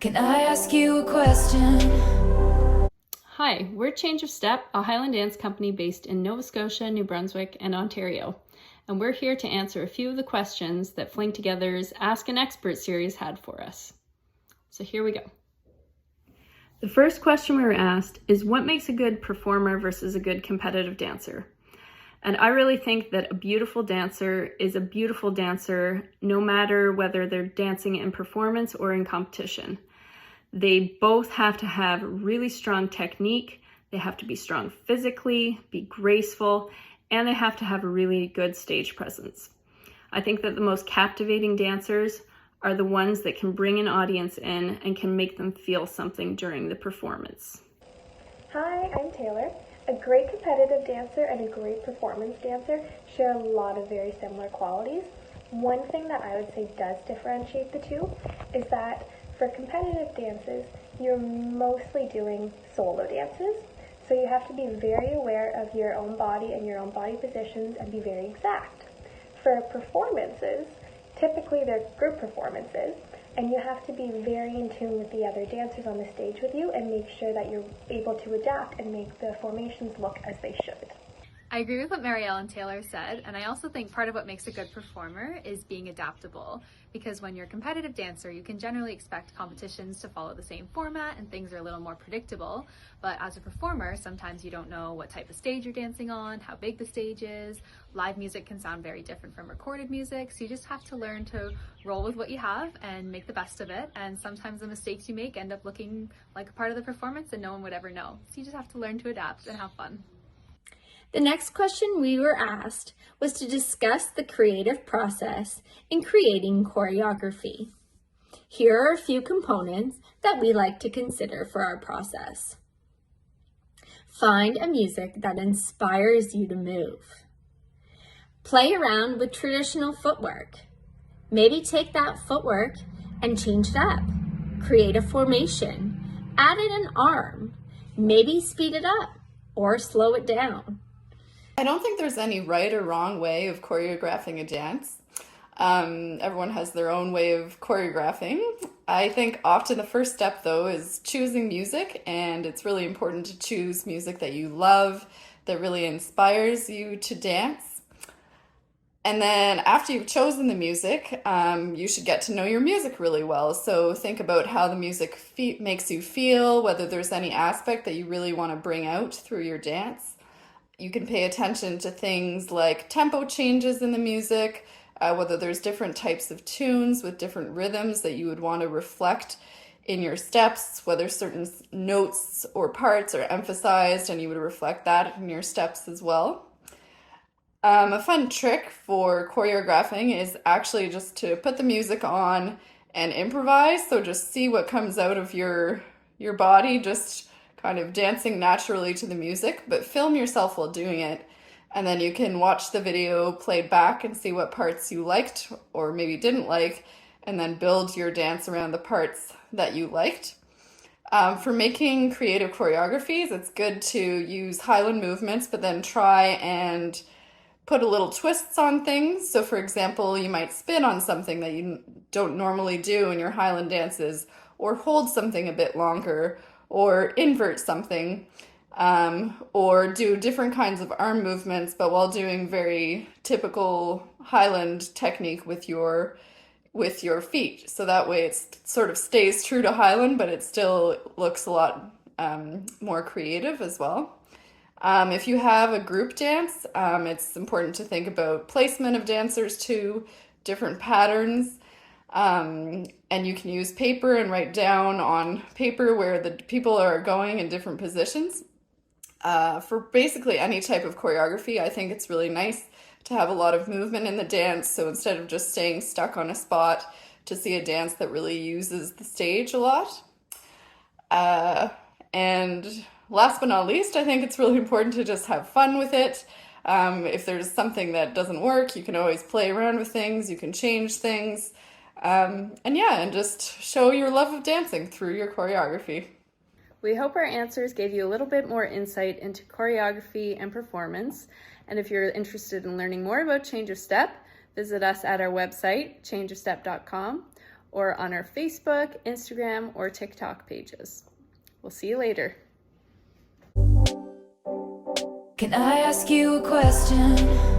Can I ask you a question? Hi, we're Change of Step, a Highland dance company based in Nova Scotia, New Brunswick, and Ontario. And we're here to answer a few of the questions that Fling Together's Ask an Expert series had for us. So here we go. The first question we were asked is, what makes a good performer versus a good competitive dancer? And I really think that a beautiful dancer is a beautiful dancer no matter whether they're dancing in performance or in competition. They both have to have really strong technique, they have to be strong physically, be graceful, and they have to have a really good stage presence. I think that the most captivating dancers are the ones that can bring an audience in and can make them feel something during the performance. Hi, I'm Taylor. A great competitive dancer and a great performance dancer share a lot of very similar qualities. One thing that I would say does differentiate the two is that for competitive dances, you're mostly doing solo dances, so you have to be very aware of your own body and your own body positions and be very exact. For performances, typically they're group performances, and you have to be very in tune with the other dancers on the stage with you and make sure that you're able to adapt and make the formations look as they should. I agree with what Marielle and Taylor said, and I also think part of what makes a good performer is being adaptable, because when you're a competitive dancer, you can generally expect competitions to follow the same format and things are a little more predictable, but as a performer, sometimes you don't know what type of stage you're dancing on, how big the stage is. Live music can sound very different from recorded music, so you just have to learn to roll with what you have and make the best of it, and sometimes the mistakes you make end up looking like a part of the performance and no one would ever know. So you just have to learn to adapt and have fun. The next question we were asked was to discuss the creative process in creating choreography. Here are a few components that we like to consider for our process. Find a music that inspires you to move. Play around with traditional footwork. Maybe take that footwork and change it up. Create a formation. Add in an arm. Maybe speed it up or slow it down. I don't think there's any right or wrong way of choreographing a dance. Everyone has their own way of choreographing. I think often the first step, though, is choosing music, and it's really important to choose music that you love, that really inspires you to dance. And then after you've chosen the music, you should get to know your music really well. So think about how the music makes you feel, whether there's any aspect that you really want to bring out through your dance. You can pay attention to things like tempo changes in the music, whether there's different types of tunes with different rhythms that you would want to reflect in your steps, whether certain notes or parts are emphasized and you would reflect that in your steps as well. A fun trick for choreographing is actually just to put the music on and improvise, so just see what comes out of your body, just kind of dancing naturally to the music, but film yourself while doing it, and then you can watch the video played back and see what parts you liked or maybe didn't like, and then build your dance around the parts that you liked. For making creative choreographies, it's good to use Highland movements, but then try and put a little twists on things. So for example, you might spin on something that you don't normally do in your Highland dances, or hold something a bit longer, or invert something, or do different kinds of arm movements, but while doing very typical Highland technique with your feet. So that way it sort of stays true to Highland, but it still looks a lot more creative as well. If you have a group dance, it's important to think about placement of dancers too, different patterns. And you can use paper and write down on paper where the people are going in different positions. For basically any type of choreography, I think it's really nice to have a lot of movement in the dance. So instead of just staying stuck on a spot, to see a dance that really uses the stage a lot. And last but not least, I think it's really important to just have fun with it. If there's something that doesn't work, you can always play around with things, you can change things. And just show your love of dancing through your choreography. We hope our answers gave you a little bit more insight into choreography and performance. And if you're interested in learning more about Change of Step, visit us at our website, changeofstep.com, or on our Facebook, Instagram, or TikTok pages. We'll see you later. Can I ask you a question?